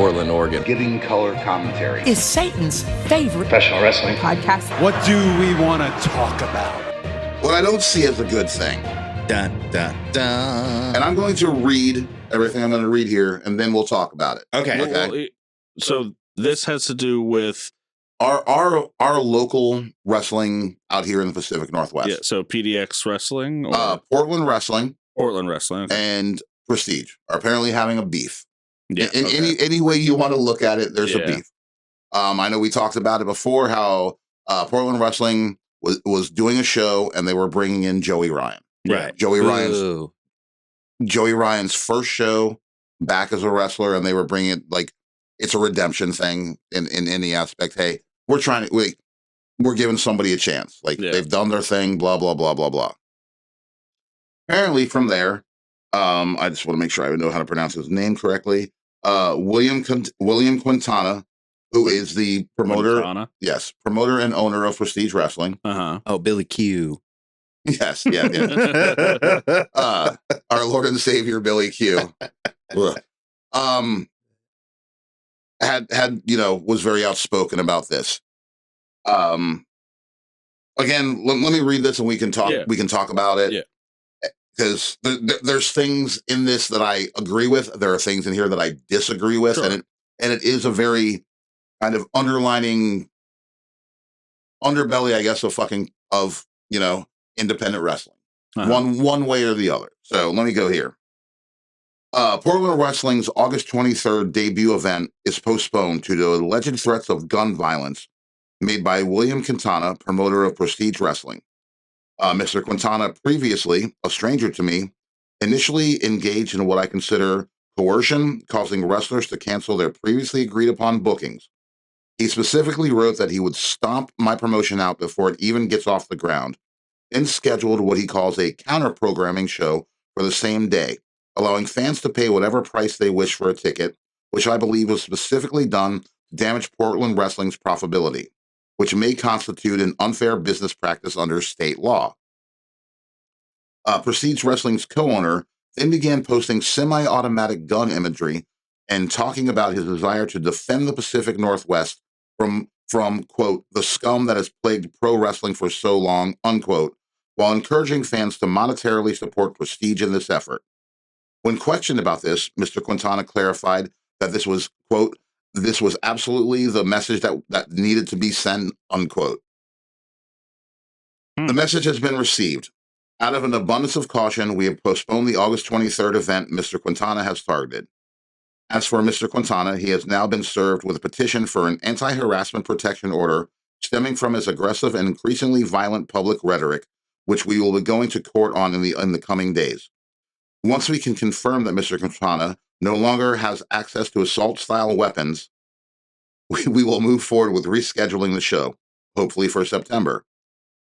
Portland, Oregon. Giving color commentary is Satan's favorite professional wrestling podcast. What do we want to talk about? What I don't see as a good thing. Dun, dun, dun. And I'm going to read everything I'm going to read here, and then we'll talk about it. Okay. Well, so this has to do with our local wrestling out here in the Pacific Northwest. so PDX Wrestling or Portland Wrestling. Portland Wrestling. Okay. And Prestige are apparently having a beef. Yeah, in any way you want to look at it, there's a beef. I know we talked about it before, how Portland Wrestling was doing a show and they were bringing in Joey Ryan. Right. Joey Ryan's first show back as a wrestler, and they were bringing it like it's a redemption thing in any aspect. Hey, we're giving somebody a chance. Like they've done their thing, blah, blah, blah, blah, blah. Apparently from there, I just want to make sure I know how to pronounce his name correctly. William Quintana, who is the promoter. Quintana? Yes, promoter and owner of Prestige Wrestling. Uh-huh. Oh, Billy Q. Yes, yeah. Our Lord and Savior Billy Q. Had was very outspoken about this. Again, let me read this and we can talk. Yeah. We can talk about it. Yeah. Because there's things in this that I agree with. There are things in here that I disagree with, sure. and it is a very kind of underbelly, I guess, of independent wrestling, one way or the other. So let me go here. Portland Wrestling's August 23rd debut event is postponed due to alleged threats of gun violence made by William Quintana, promoter of Prestige Wrestling. Mr. Quintana, previously a stranger to me, initially engaged in what I consider coercion, causing wrestlers to cancel their previously agreed upon bookings. He specifically wrote that he would stomp my promotion out before it even gets off the ground, then scheduled what he calls a counter-programming show for the same day, allowing fans to pay whatever price they wish for a ticket, which I believe was specifically done to damage Portland Wrestling's profitability, which may constitute an unfair business practice under state law. Prestige Wrestling's co-owner then began posting semi-automatic gun imagery and talking about his desire to defend the Pacific Northwest from quote, the scum that has plagued pro wrestling for so long, unquote, while encouraging fans to monetarily support Prestige in this effort. When questioned about this, Mr. Quintana clarified that this was, quote, this was absolutely the message that needed to be sent, unquote. The message has been received. Out of an abundance of caution, we have postponed the August 23rd event Mr. Quintana has targeted. As for Mr. Quintana, he has now been served with a petition for an anti-harassment protection order stemming from his aggressive and increasingly violent public rhetoric, which we will be going to court on in the coming days. Once we can confirm that Mr. Quintana no longer has access to assault-style weapons, we will move forward with rescheduling the show, hopefully for September.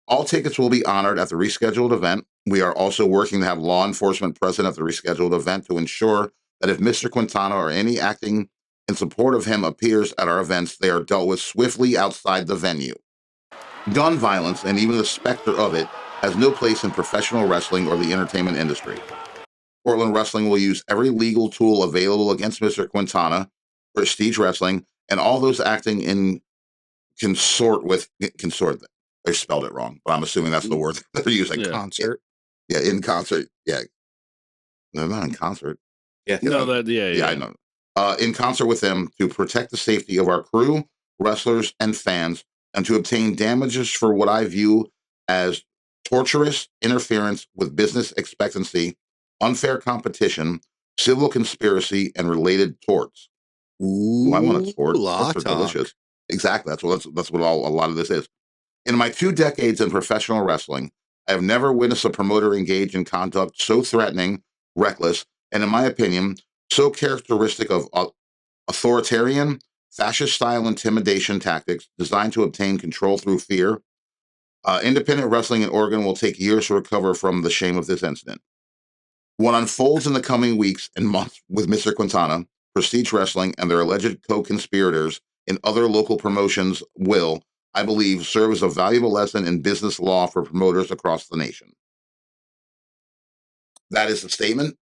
All tickets will be honored at the rescheduled event. We are also working to have law enforcement present at the rescheduled event to ensure that if Mr. Quintana or any acting in support of him appears at our events, they are dealt with swiftly outside the venue. Gun violence, and even the specter of it, has no place in professional wrestling or the entertainment industry. Portland Wrestling will use every legal tool available against Mr. Quintana, Prestige Wrestling, and all those acting in consort. They spelled it wrong, but I'm assuming that's the word they're using. Yeah. Concert. Yeah, in concert. Yeah. No, not in concert. Yeah. Yeah, I know. In concert with them to protect the safety of our crew, wrestlers, and fans, and to obtain damages for what I view as torturous interference with business expectancy, unfair competition, civil conspiracy, and related torts. Ooh, I want a tort. Torts are delicious. Exactly. That's what a lot of this is. In my 2 decades in professional wrestling, I have never witnessed a promoter engage in conduct so threatening, reckless, and in my opinion, so characteristic of authoritarian, fascist-style intimidation tactics designed to obtain control through fear. Independent wrestling in Oregon will take years to recover from the shame of this incident. What unfolds in the coming weeks and months with Mr. Quintana, Prestige Wrestling, and their alleged co-conspirators in other local promotions will, I believe, serve as a valuable lesson in business law for promoters across the nation. That is the statement.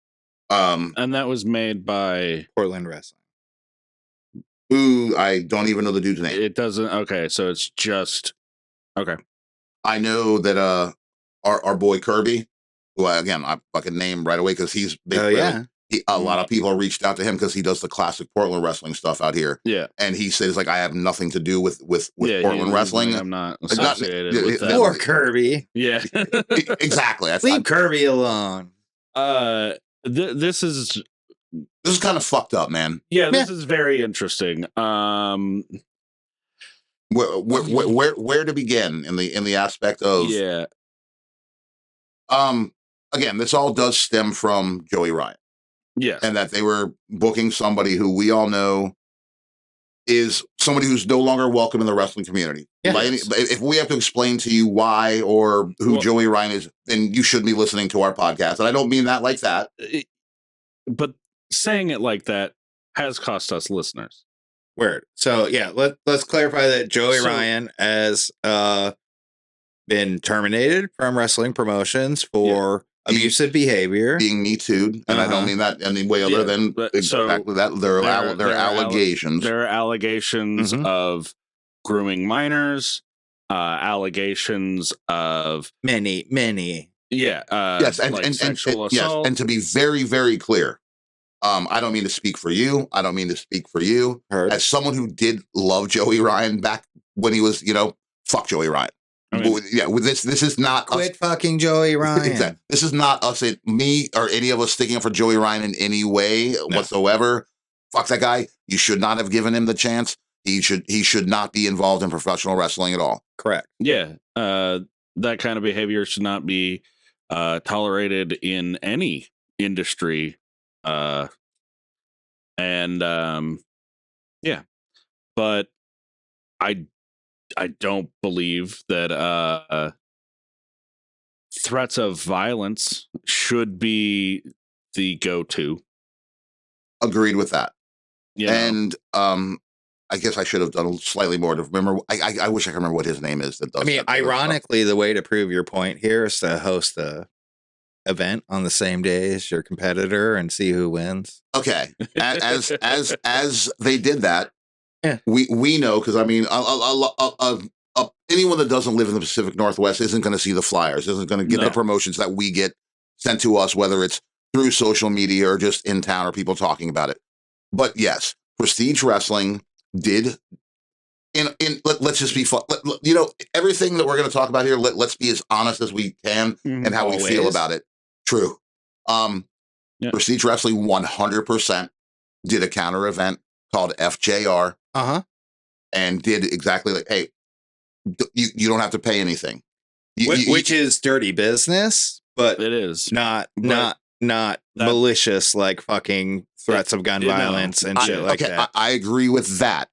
And that was made by Portland Wrestling. Who I don't even know the dude's name. It doesn't. Okay, so it's just okay. I know that our boy Kirby, who I fucking name right away because he's big. A lot of people reached out to him because he does the classic Portland wrestling stuff out here. Yeah, and he says like I have nothing to do with Portland wrestling. I'm not associated with that. Poor Kirby. Yeah, exactly. Leave Kirby alone. This is kind of fucked up, man. Yeah, this is very interesting. Where to begin in the aspect of again, this all does stem from Joey Ryan. Yeah, and that they were booking somebody who we all know is somebody who's no longer welcome in the wrestling community. Yes. If we have to explain to you why or who Joey Ryan is, then you should be listening to our podcast. And I don't mean that like that. But saying it like that has cost us listeners. Word. So yeah, let's clarify that Joey Ryan has been terminated from wrestling promotions for abusive behavior, being Me Too'd, and I don't mean that any way other than exactly that. There are allegations. There are allegations of grooming minors, allegations of many. Yes, and sexual assault. Yes, and to be very, very clear, I don't mean to speak for you. I don't mean to speak for you. Heard. As someone who did love Joey Ryan back when he was, fuck Joey Ryan. I mean, this is not quit fucking Joey Ryan. Exactly. This is not us, me or any of us sticking up for Joey Ryan in any way whatsoever. Fuck that guy. You should not have given him the chance. He should not be involved in professional wrestling at all. Correct. Yeah. That kind of behavior should not be tolerated in any industry. But I don't believe that threats of violence should be the go-to. Agreed with that. Yeah. And I guess I should have done slightly more to remember. I wish I could remember what his name is. That does. I mean, ironically, the way to prove your point here is to host a event on the same day as your competitor and see who wins. Okay, as they did that. Yeah. We know because I mean, anyone that doesn't live in the Pacific Northwest isn't going to see the flyers, isn't going to get the promotions that we get sent to us, whether it's through social media or just in town or people talking about it. But yes, Prestige Wrestling did. Let's just be fun. Everything that we're going to talk about here. Let's be as honest as we can and how we feel about it. True. Prestige Wrestling 100% did a counter event called FJR. And did exactly like, hey, you don't have to pay anything. Which is dirty business, but it is not malicious like fucking threats of gun violence and shit like that. I agree with that.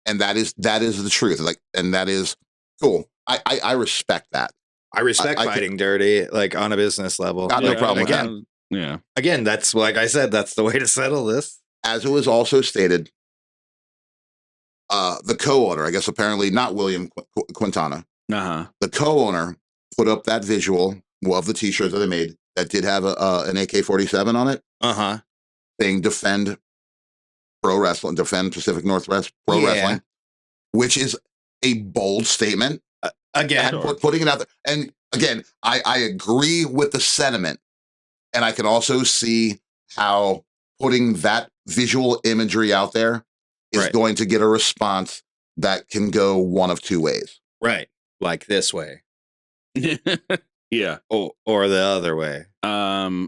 And that is the truth. Like, and that is cool. I respect that. I respect fighting dirty, like on a business level. Got no problem with that. Yeah. Again, that's like I said, that's the way to settle this. As it was also stated, the co-owner, I guess apparently not William Quintana, the co-owner put up that visual of the t-shirts that they made that did have an AK-47 on it. Saying defend pro wrestling, defend Pacific Northwest pro wrestling, which is a bold statement. Again, putting it out there. And again, I agree with the sentiment. And I can also see how putting that visual imagery out there is going to get a response that can go one of two ways. Right. Like this way. Yeah. Or the other way. I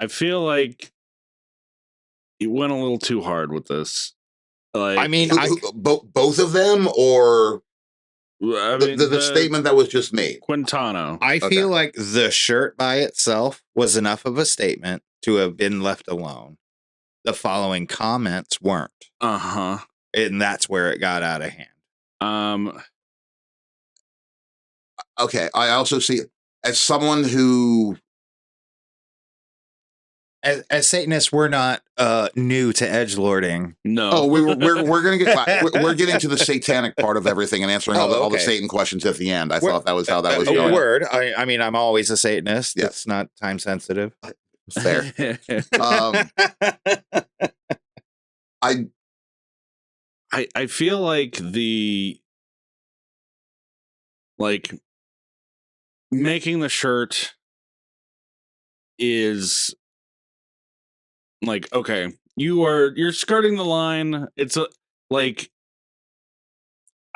feel like you went a little too hard with this. Like, I mean, both of them, or the statement that was just made. Quintano. I feel like the shirt by itself was enough of a statement to have been left alone. The following comments weren't. And that's where it got out of hand. Okay, I also see it as someone who, as Satanists, we're not new to edgelording. No. Oh, we're gonna get we're getting to the satanic part of everything and answering all the Satan questions at the end. I thought that was how that was going. Word. I mean, I'm always a Satanist. Yeah. It's not time sensitive. Fair. I feel like making the shirt is like, okay, you're skirting the line. It's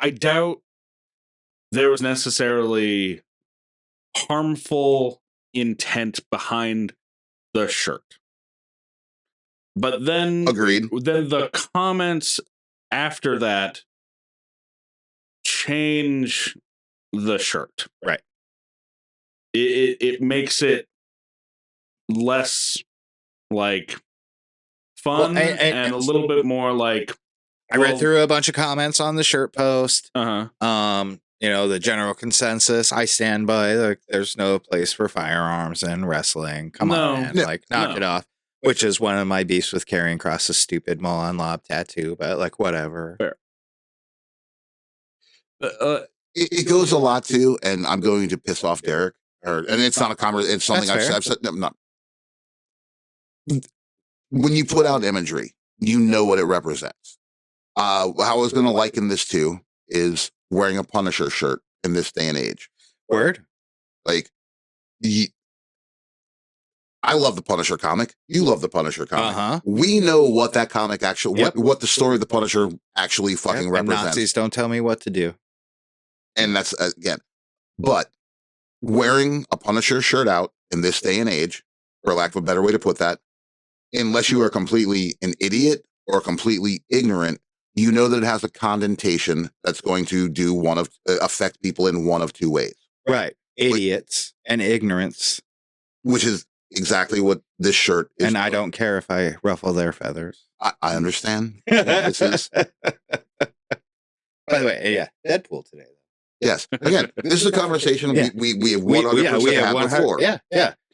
I doubt there was necessarily harmful intent behind the shirt. But then Agreed. Then the comments after that change the shirt. Right. It makes it less like fun and a little bit more like I read through a bunch of comments on the shirt post. Uh-huh. The general consensus I stand by, like, there's no place for firearms in wrestling. Come on, man. No. Knock it off. Which is one of my beefs with carrying across a stupid Milan Lob tattoo, but like, whatever. Fair. It goes a lot too, and I'm going to piss off Derrick. And it's not a conversation. It's something I've said. No, not. When you put out imagery, you know what it represents. How I was going to liken this to is wearing a Punisher shirt in this day and age. Word. Like, I love the Punisher comic. You love the Punisher comic. Uh-huh. We know what that comic actually, what the story of the Punisher actually fucking represents. Nazis don't tell me what to do. And that's, again, but wearing a Punisher shirt out in this day and age, for lack of a better way to put that, unless you are completely an idiot or completely ignorant, you know that it has a connotation that's going to affect people in one of two ways. Right. Idiots and ignorance. Which is exactly what this shirt is. And I don't care if I ruffle their feathers. I understand. This is. By the way, yeah, Deadpool today. Yes. Again, this is a conversation we have 100% had before. Yeah.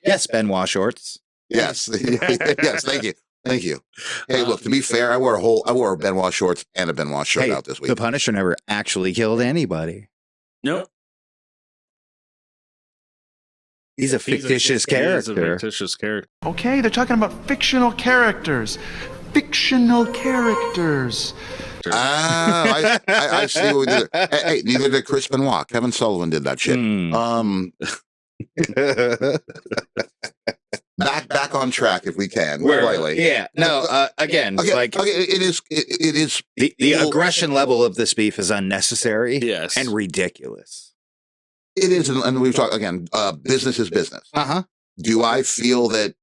Yes, Benoit shorts. Yes. Yes. Thank you. Hey, look, to be fair, I wore a Benoit shorts and a Benoit shirt out this week. The Punisher never actually killed anybody. Nope. He's a fictitious character. He's a fictitious character. Okay, they're talking about fictional characters. Fictional characters. I see what we did there. Hey, neither did Chris Benoit. Kevin Sullivan did that shit. Back on track if we can. Slightly. Yeah. No. Again, it is. The aggression level of this beef is unnecessary. Yes. And ridiculous. It is, and we've talked again. Business is business. Do I feel that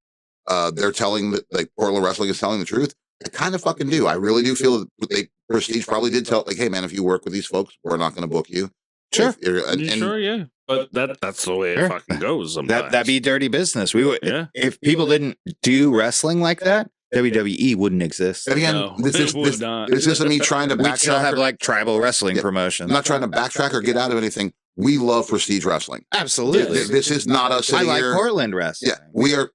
they're telling that, like, Portland Wrestling is telling the truth? I kind of fucking do. I really do feel that Prestige probably did tell, like, hey man, if you work with these folks, we're not going to book you. Sure. Sure, yeah. But that's the way it fucking goes sometimes. That'd be dirty business. We would, if people didn't do wrestling like that, WWE wouldn't exist. And again, this isn't me trying to backtrack. We still have like tribal wrestling promotions. I'm not trying to backtrack or get out of anything. We love Prestige Wrestling. Absolutely. This is not us. I like Portland wrestling. Yeah, we are.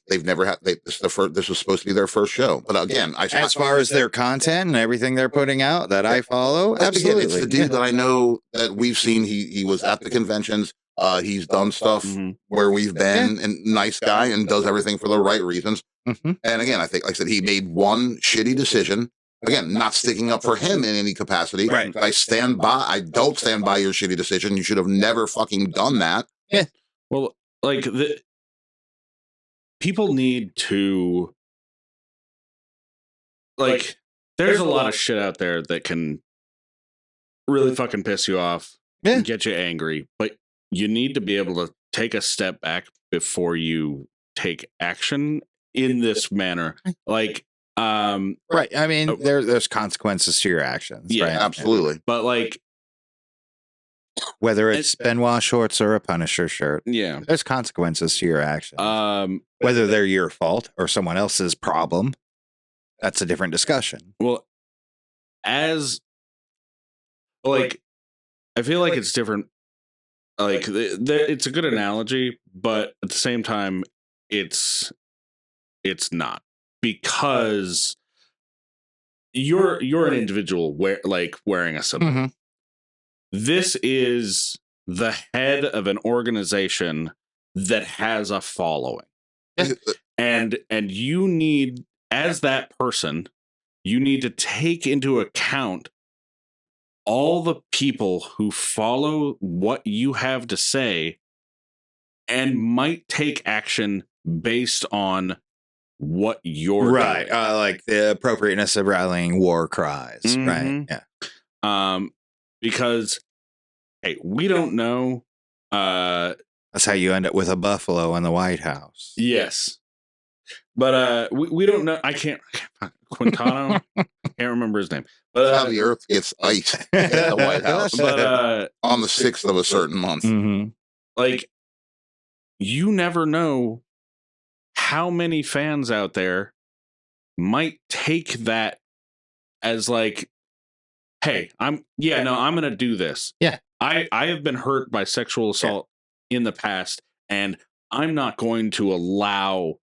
They've never had. This was supposed to be their first show, but again, as far as their content and everything they're putting out that I follow, absolutely, again, it's the dude that I know that we've seen. He was at the conventions. He's done stuff where we've been, and nice guy, and does everything for the right reasons. And again, I think, like I said, he made one shitty decision. Again, not sticking up for him in any capacity. Right. I don't stand by your shitty decision. You should have never fucking done that. Yeah. Well, like people need to, like, there's a lot of shit out there that can really fucking piss you off and get you angry, but you need to be able to take a step back before you take action in this manner. Like, right. I mean, there's consequences to your actions. Yeah, right? Absolutely. But like, whether it's Benoit shorts or a Punisher shirt, there's consequences to your actions. Whether they're your fault or someone else's problem, that's a different discussion. Well, I feel like it's different. Like, it's a good analogy, but at the same time, it's not, because you're an individual wearing a symbol. This is the head of an organization that has a following. And you need, as that person, you need to take into account all the people who follow what you have to say and might take action based on what you're right. doing. Like the appropriateness of rallying war cries. Right. Yeah. Because, hey, we don't know. That's how you end up with a buffalo in the White House. Yes. But we don't know. I can't. Quintano? Can't remember his name. But How the earth gets iced at the White House but on the 6th of a certain month. Mm-hmm. like, you never know how many fans out there might take that as like, hey, I'm going to do this. Yeah. I have been hurt by sexual assault in the past, and I'm not going to allow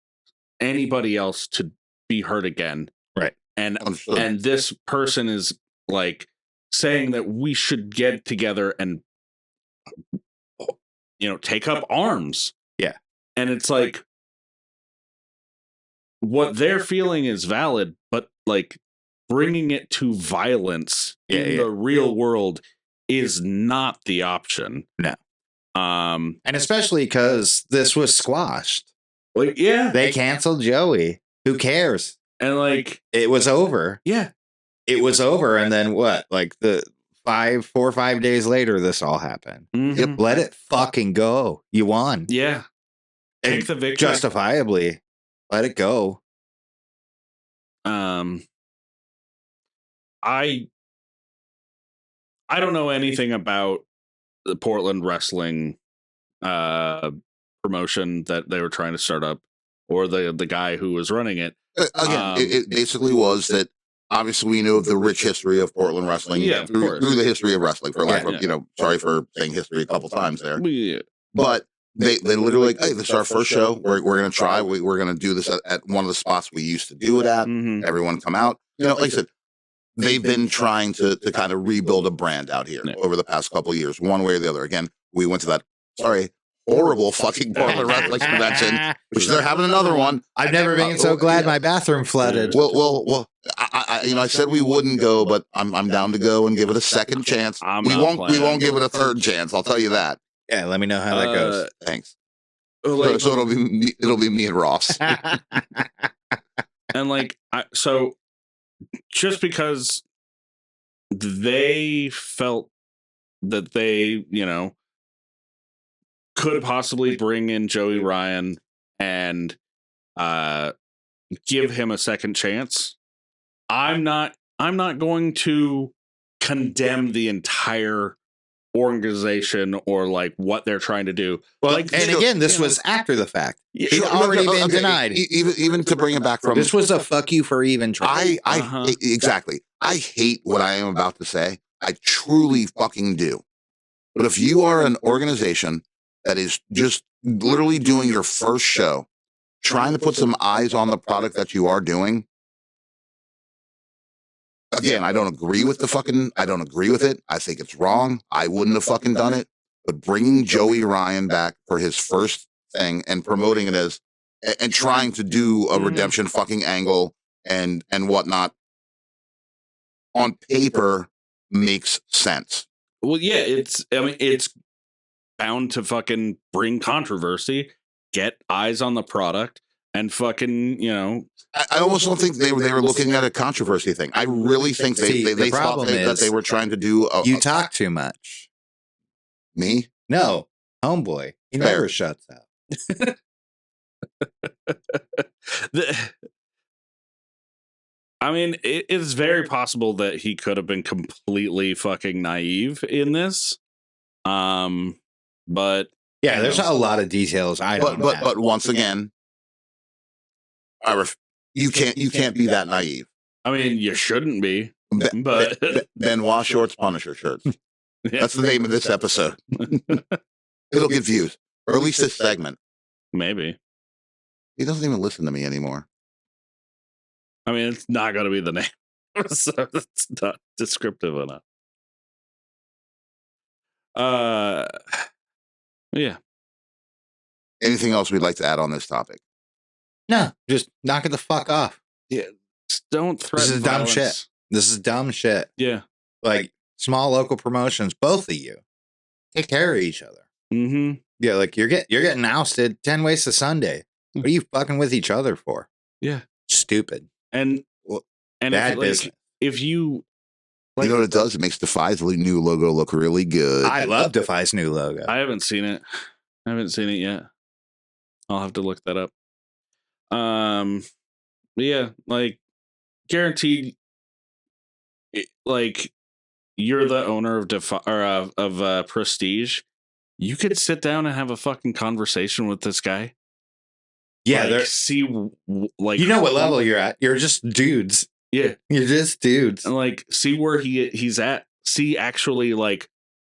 anybody else to be hurt again. Right. And Understood. and this person is like saying that we should get together and take up arms. Yeah. And it's like, what they're feeling is valid, but like bringing it to violence in the real world is not the option. No. And And especially because this was squashed. like, yeah, They canceled Joey. Who cares? and like, It was over. yeah, It was over. And then what? Like 4 or 5 days later, this all happened. mhm. Let it fucking go. You won. Yeah, take the victory. Justifiably. Let it go. I don't know anything about the Portland wrestling promotion that they were trying to start up, or the guy who was running it. Again, it basically was that obviously we know of the rich history of Portland wrestling Yeah, through the history of wrestling, for lack of, sorry for saying history a couple times there. Yeah. But they literally like, hey, this is our first show. We're going to try. We're going to do this at one of the spots we used to do it at. Mhm. Everyone come out. Like I said, they've been trying to kind of rebuild a brand out here over the past couple of years, one way or the other. Again, we went to that, horrible fucking Portland wrestling convention, which they're having another one. I've never been so glad my bathroom flooded. Well, I said we wouldn't go, but I'm down to go and give it a second chance. We won't give it a third chance. I'll tell you that. Yeah, let me know how that goes. Thanks. Like, So it'll be me and Ross. and like, so just because they felt that they, could possibly bring in Joey Ryan and give him a second chance, I'm not going to condemn the entire organization or like what they're trying to do. Well, like, and again, this was after the fact. Yeah, He'd already been denied. Even to bring it back from This was a fuck you for even trying. Exactly. I hate what I am about to say. I truly fucking do. But if you are an organization that is just literally doing your first show, trying to put some eyes on the product that you are doing, again, I don't agree with it. I think it's wrong. I wouldn't have fucking done it. But bringing Joey Ryan back for his first thing and promoting it as, and trying to do a redemption fucking angle and whatnot, on paper makes sense. Well, yeah, it's bound to fucking bring controversy, get eyes on the product, and fucking, I almost don't think they were looking at a controversy thing. I really think they thought that they were trying to do. You talk too much. Me? No, homeboy. He never shuts up. It is very possible that he could have been completely fucking naive in this. But yeah, there's a lot of details I don't know. But once again, you can't be that naive. I mean, you shouldn't be. But Benoit shorts, Punisher shirts. That's the name of this episode. It'll get views, or at least this segment. Maybe. He doesn't even listen to me anymore. I mean, it's not going to be the name, so it's not descriptive enough. Yeah. Anything else we'd like to add on this topic? No, just knock it the fuck off. Yeah. Don't threaten This is dumb violence. shit. This is dumb shit. Yeah. Like small local promotions, both of you take care of each other. Mm-hmm. Yeah, like you're getting ousted 10 ways to Sunday. What are you fucking with each other for? Yeah. Stupid. And bad business. If you you know what it does? It makes Defy's new logo look really good. I love Defy's new logo. I haven't seen it. I haven't seen it yet. I'll have to look that up. Yeah, like guaranteed. Like you're the owner of of Prestige. You could sit down and have a fucking conversation with this guy. Yeah, like, see, like you know what level you're at. You're just dudes. Yeah, you're just dudes. And like see where he's at. See actually like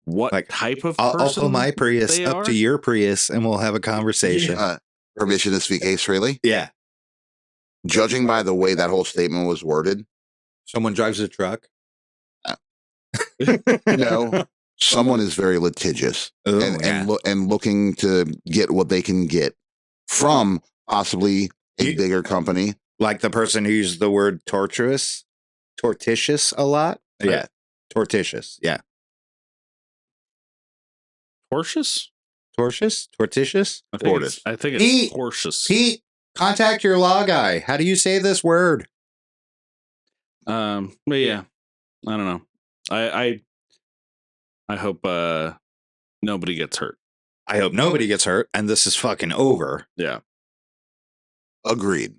what type of person I'll pull my Prius up to your Prius and we'll have a conversation. Permission to speak ace freely? Yeah. Judging by the way that whole statement was worded, someone drives a truck. No, someone is very litigious and looking to get what they can get from possibly a bigger company. Like the person who used the word tortuous a lot. Right. Yeah. Tortitious. Yeah. Tortious? Tortitious? I think it's tortious. Pete, contact your law guy. How do you say this word? But yeah, I don't know. I hope nobody gets hurt. I hope nobody gets hurt and this is fucking over. Yeah. Agreed.